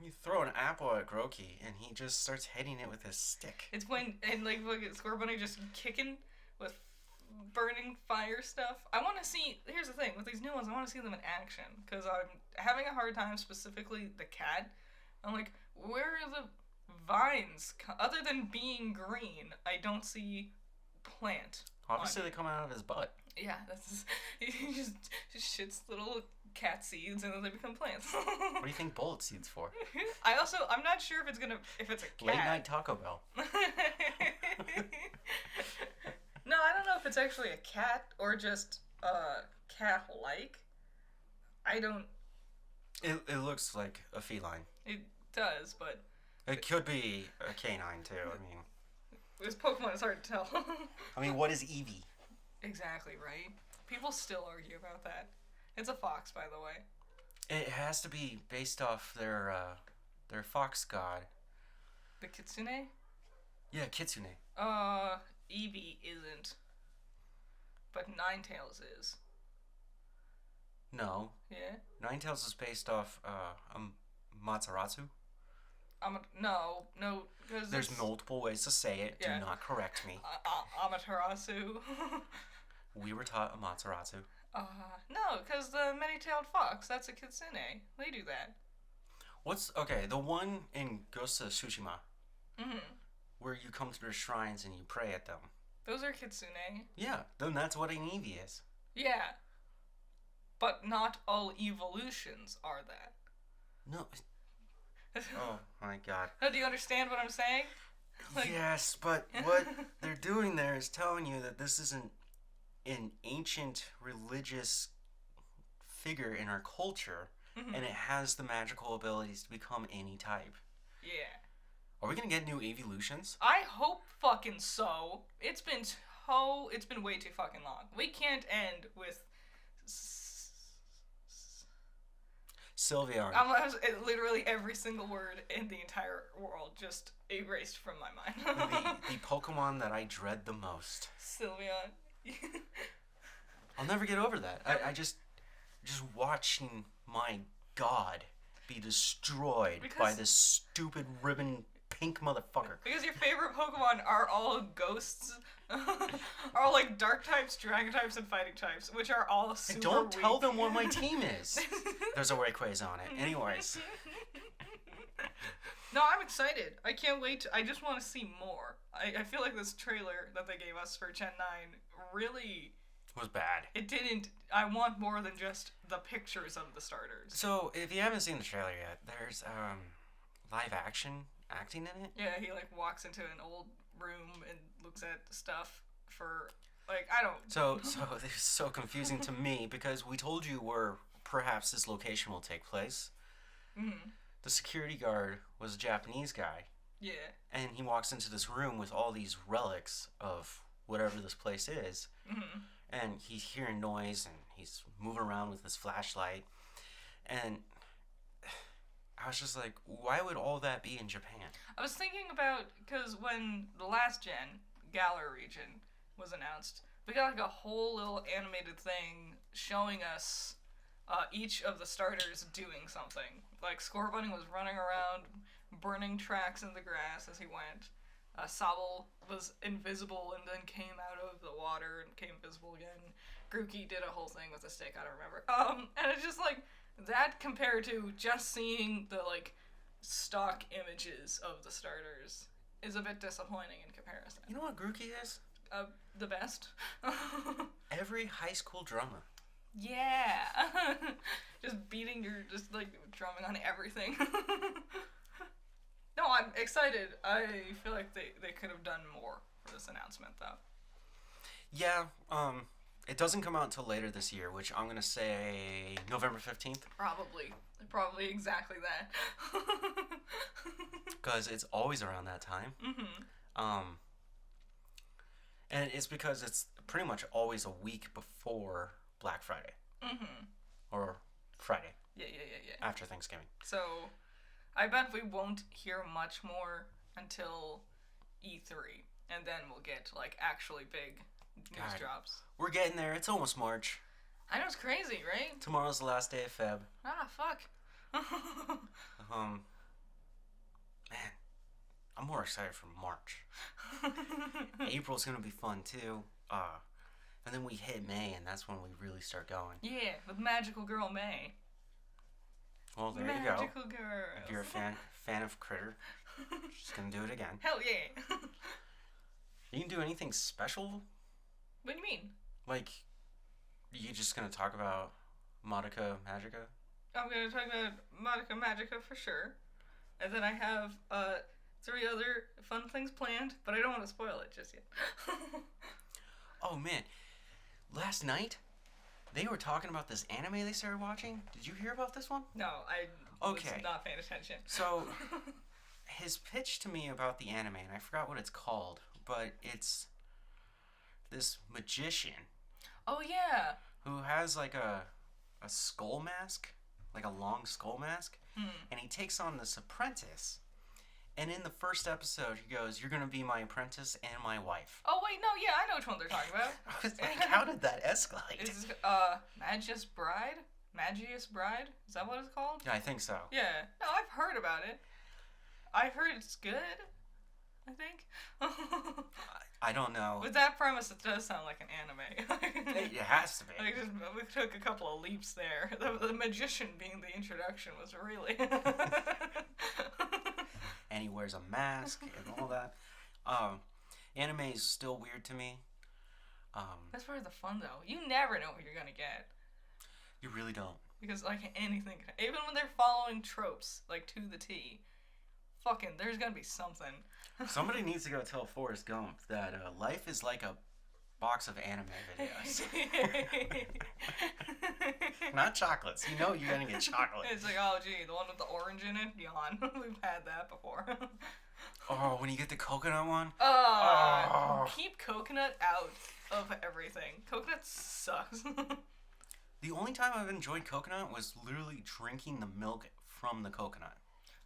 Speaker 1: You throw an apple at Groki, and he just starts hitting it with his stick.
Speaker 2: It's when, and like, look at Scorbunny just kicking with burning fire stuff. I want to see, here's the thing, with these new ones, I want to see them in action, because I'm having a hard time, specifically the cat. I'm like, where are the vines? Other than being green, I don't see plant.
Speaker 1: Obviously, they come out of his butt.
Speaker 2: Yeah, he just shits little cat seeds and then they become plants.
Speaker 1: What do you think bullet seeds for?
Speaker 2: I'm not sure if it's a cat.
Speaker 1: Late night Taco Bell.
Speaker 2: No, I don't know if it's actually a cat or just cat-like. I don't.
Speaker 1: It looks like a feline.
Speaker 2: It does, but
Speaker 1: it could be a canine too. I mean,
Speaker 2: this Pokemon is hard to tell.
Speaker 1: I mean, what is Eevee?
Speaker 2: Exactly right. People still argue about that. It's a fox, by the way.
Speaker 1: It has to be based off their fox god.
Speaker 2: The Kitsune?
Speaker 1: Yeah, Kitsune.
Speaker 2: Eevee isn't. But Ninetales is.
Speaker 1: No.
Speaker 2: Yeah?
Speaker 1: Ninetales is based off Matsuratsu.
Speaker 2: No, because
Speaker 1: there's multiple ways to say it.
Speaker 2: Yeah.
Speaker 1: Do not correct me.
Speaker 2: Amaterasu.
Speaker 1: We were taught Amaterasu.
Speaker 2: No, because the many-tailed fox, that's a Kitsune. They do that.
Speaker 1: Okay, the one in Ghost of Tsushima.
Speaker 2: Mm-hmm.
Speaker 1: Where you come to their shrines and you pray at them.
Speaker 2: Those are Kitsune.
Speaker 1: Yeah, then that's what an Eevee is.
Speaker 2: Yeah. But not all evolutions are that.
Speaker 1: No. Oh my god.
Speaker 2: Do you understand what I'm saying?
Speaker 1: Yes, but what they're doing there is telling you that this isn't an ancient religious figure in our culture, and it has the magical abilities to become any type.
Speaker 2: Yeah.
Speaker 1: Are we gonna get new evolutions?
Speaker 2: I hope fucking so. It's been way too fucking long. We can't end with
Speaker 1: Sylveon.
Speaker 2: Literally every single word in the entire world just erased from my mind.
Speaker 1: the Pokemon that I dread the most.
Speaker 2: Sylveon.
Speaker 1: I'll never get over that. I just watching my god be destroyed by this stupid ribbon pink motherfucker.
Speaker 2: Because your favorite Pokemon are all ghosts, are all like dark types, dragon types, and fighting types, which are all super
Speaker 1: Don't
Speaker 2: weak.
Speaker 1: tell them what my team is. There's a Rayquaza on it. Anyways.
Speaker 2: No, I'm excited. I can't wait. I just want to see more. I feel like this trailer that they gave us for Gen 9 really
Speaker 1: was bad.
Speaker 2: It didn't... I want more than just the pictures of the starters.
Speaker 1: So, if you haven't seen the trailer yet, there's live action acting in it.
Speaker 2: Yeah, he, like, walks into an old room and looks at stuff for... Like, I don't...
Speaker 1: So it's so confusing to me because we told you where perhaps this location will take place.
Speaker 2: Mm-hmm.
Speaker 1: The security guard was a Japanese guy.
Speaker 2: Yeah.
Speaker 1: And he walks into this room with all these relics of whatever this place is.
Speaker 2: Mm-hmm.
Speaker 1: And he's hearing noise and he's moving around with his flashlight. And I was just like, why would all that be in Japan?
Speaker 2: I was thinking about, because when the last gen, Galar region, was announced, we got like a whole little animated thing showing us each of the starters doing something. Like, Scorbunny was running around, burning tracks in the grass as he went. Sobble was invisible and then came out of the water and became visible again. Grookey did a whole thing with a stick, I don't remember. And it's just like, that compared to just seeing the, like, stock images of the starters is a bit disappointing in comparison.
Speaker 1: You know what Grookey is?
Speaker 2: The best.
Speaker 1: Every high school drummer.
Speaker 2: Yeah. Just like, drumming on everything. No, I'm excited. I feel like they could have done more for this announcement, though.
Speaker 1: Yeah, it doesn't come out until later this year, which I'm going to say November 15th.
Speaker 2: Probably exactly that.
Speaker 1: Because it's always around that time.
Speaker 2: Mm-hmm.
Speaker 1: And it's because it's pretty much always a week before Black Friday.
Speaker 2: Mm-hmm.
Speaker 1: Or Friday.
Speaker 2: Yeah.
Speaker 1: After Thanksgiving.
Speaker 2: So, I bet we won't hear much more until E3. And then we'll get, like, actually big news drops.
Speaker 1: We're getting there. It's almost March.
Speaker 2: I know, it's crazy, right?
Speaker 1: Tomorrow's the last day of Feb.
Speaker 2: Ah, fuck.
Speaker 1: Man, I'm more excited for March. April's gonna be fun, too. And then we hit May, and that's when we really start going.
Speaker 2: Yeah, with Magical Girl May.
Speaker 1: Well, there you go.
Speaker 2: Magical Girl.
Speaker 1: If you're a fan of Critter, just gonna do it again.
Speaker 2: Hell yeah.
Speaker 1: You can do anything special?
Speaker 2: What do you mean?
Speaker 1: Like, you just gonna talk about Madoka Magica?
Speaker 2: I'm gonna talk about Madoka Magica for sure. And then I have 3 other fun things planned, but I don't want to spoil it just yet.
Speaker 1: Oh man, last night they were talking about this anime they started watching. Did you hear about this one?
Speaker 2: No, I was not paying attention.
Speaker 1: So, his pitch to me about the anime, and I forgot what it's called, but it's this magician.
Speaker 2: Oh yeah.
Speaker 1: Who has like a skull mask, like a long skull mask, and he takes on this apprentice. And in the first episode, he goes, "You're gonna be my apprentice and my wife."
Speaker 2: Oh wait, no, yeah, I know which one they're talking about.
Speaker 1: I was like, how did that escalate?
Speaker 2: It's Magius Bride? Magius Bride? Is that what it's called?
Speaker 1: Yeah, I think so.
Speaker 2: Yeah. No, I've heard about it. I've heard it's good, I think.
Speaker 1: I don't know.
Speaker 2: With that premise, it does sound like an anime.
Speaker 1: It has to be.
Speaker 2: Like, we took a couple of leaps there. The magician being the introduction was really...
Speaker 1: And he wears a mask and all that. Anime is still weird to me.
Speaker 2: That's part of the fun, though. You never know what you're gonna get.
Speaker 1: You really don't.
Speaker 2: Because, like, anything... Even when they're following tropes, like, to the T, fucking, there's gonna be something.
Speaker 1: Somebody needs to go tell Forrest Gump that life is like a box of anime videos. Not chocolates. You know you're gonna get chocolate.
Speaker 2: It's like, oh gee, the one with the orange in it? Yawn. We've had that before.
Speaker 1: Oh, when you get the coconut one?
Speaker 2: Keep coconut out of everything. Coconut sucks.
Speaker 1: The only time I've enjoyed coconut was literally drinking the milk from the coconut.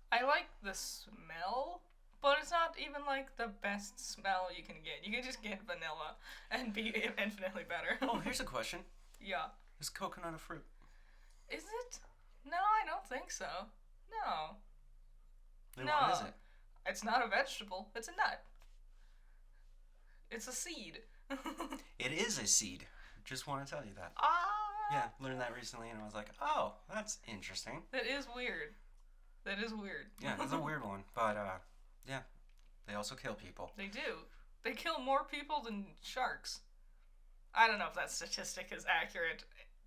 Speaker 2: I like the smell, but it's not even like the best smell you can get. You can just get vanilla and be infinitely better.
Speaker 1: Oh, here's a question.
Speaker 2: Yeah.
Speaker 1: Is coconut a fruit?
Speaker 2: Is it? No, I don't think so. No.
Speaker 1: Then what is it?
Speaker 2: It's not a vegetable. It's a nut. It's a seed.
Speaker 1: It is a seed. Just want to tell you that. Yeah, learned that recently, and I was like, oh, that's interesting.
Speaker 2: That is weird.
Speaker 1: Yeah, it's a weird one, but yeah, they also kill people.
Speaker 2: They do. They kill more people than sharks. I don't know if that statistic is accurate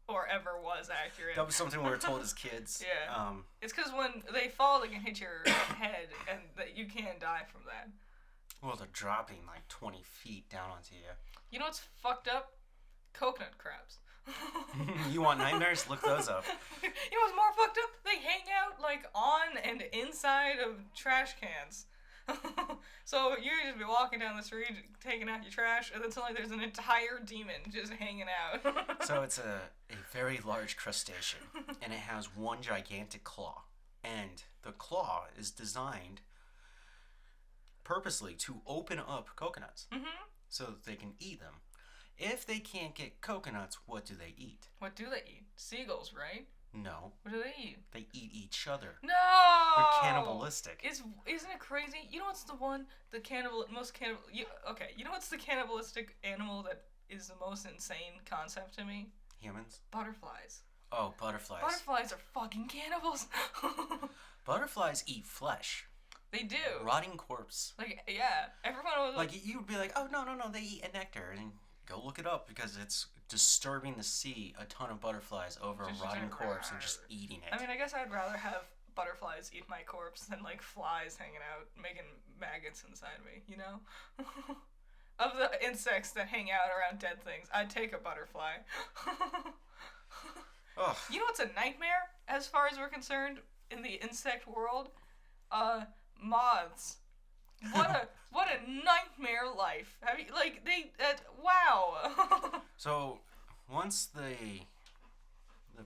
Speaker 2: or ever was accurate.
Speaker 1: That was something we were told as kids.
Speaker 2: Yeah. It's because when they fall, they can hit your head, and that you can die from that.
Speaker 1: Well, they're dropping like 20 feet down onto you.
Speaker 2: You know what's fucked up? Coconut crabs.
Speaker 1: You want nightmares? Look those up.
Speaker 2: You know what's more fucked up? They hang out like on and inside of trash cans. So you just be walking down the street, taking out your trash, and then suddenly there's an entire demon just hanging out.
Speaker 1: So it's a very large crustacean, and it has one gigantic claw. And the claw is designed purposely to open up coconuts so that they can eat them. If they can't get coconuts, what do they eat?
Speaker 2: What do they eat? Seagulls, right?
Speaker 1: No.
Speaker 2: What do they eat?
Speaker 1: They eat each other.
Speaker 2: No!
Speaker 1: They're cannibalistic.
Speaker 2: Isn't it crazy? You know what's the one, you know what's the cannibalistic animal that is the most insane concept to me?
Speaker 1: Humans?
Speaker 2: Butterflies.
Speaker 1: Oh, butterflies.
Speaker 2: Butterflies are fucking cannibals.
Speaker 1: Butterflies eat flesh.
Speaker 2: They do.
Speaker 1: Rotting corpse.
Speaker 2: Like, yeah. Everyone was
Speaker 1: like, you would be like, oh, no, they eat a nectar. And go look it up because it's disturbing to see a ton of butterflies over a rotting corpse and just eating it.
Speaker 2: I mean, I guess I'd rather have butterflies eat my corpse than, like, flies hanging out, making maggots inside me, you know? Of the insects that hang out around dead things, I'd take a butterfly.
Speaker 1: Oh.
Speaker 2: You know what's a nightmare, as far as we're concerned, in the insect world? Moths. What a nightmare life. Have you, like, wow.
Speaker 1: So, once the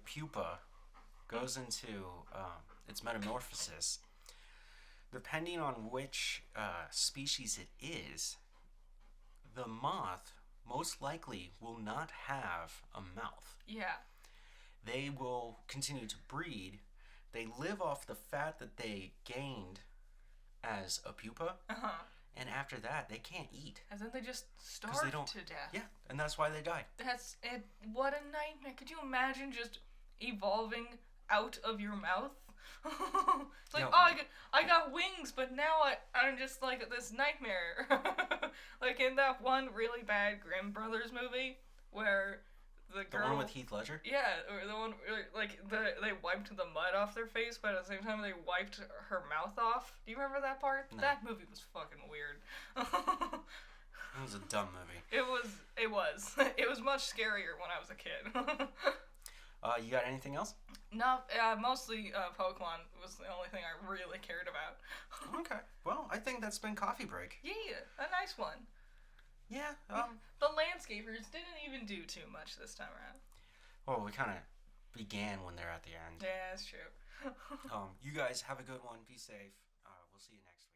Speaker 1: pupa goes into its metamorphosis, depending on which species it is, the moth most likely will not have a mouth.
Speaker 2: Yeah.
Speaker 1: They will continue to breed. They live off the fat that they gained as a pupa. And after that, they can't eat.
Speaker 2: And then they just starve to death.
Speaker 1: Yeah, and that's why they die.
Speaker 2: That's it. What a nightmare. Could you imagine just evolving out of your mouth? It's like, I got wings, but now I'm just like this nightmare. Like in that one really bad Grimm Brothers movie where the girl...
Speaker 1: The one with Heath Ledger?
Speaker 2: Yeah, or the one, like, they wiped the mud off their face, but at the same time they wiped her mouth off. Do you remember that part? No. That movie was fucking weird.
Speaker 1: It was a dumb movie.
Speaker 2: It was. It was much scarier when I was a kid.
Speaker 1: You got anything else?
Speaker 2: No, mostly Pokemon was the only thing I really cared about.
Speaker 1: Okay. Well, I think that's been Coffee Break.
Speaker 2: Yeah, a nice one.
Speaker 1: Yeah.
Speaker 2: The landscapers didn't even do too much this time around.
Speaker 1: Well, we kind of began when they're at the end.
Speaker 2: Yeah, that's true.
Speaker 1: You guys have a good one. Be safe. We'll see you next week.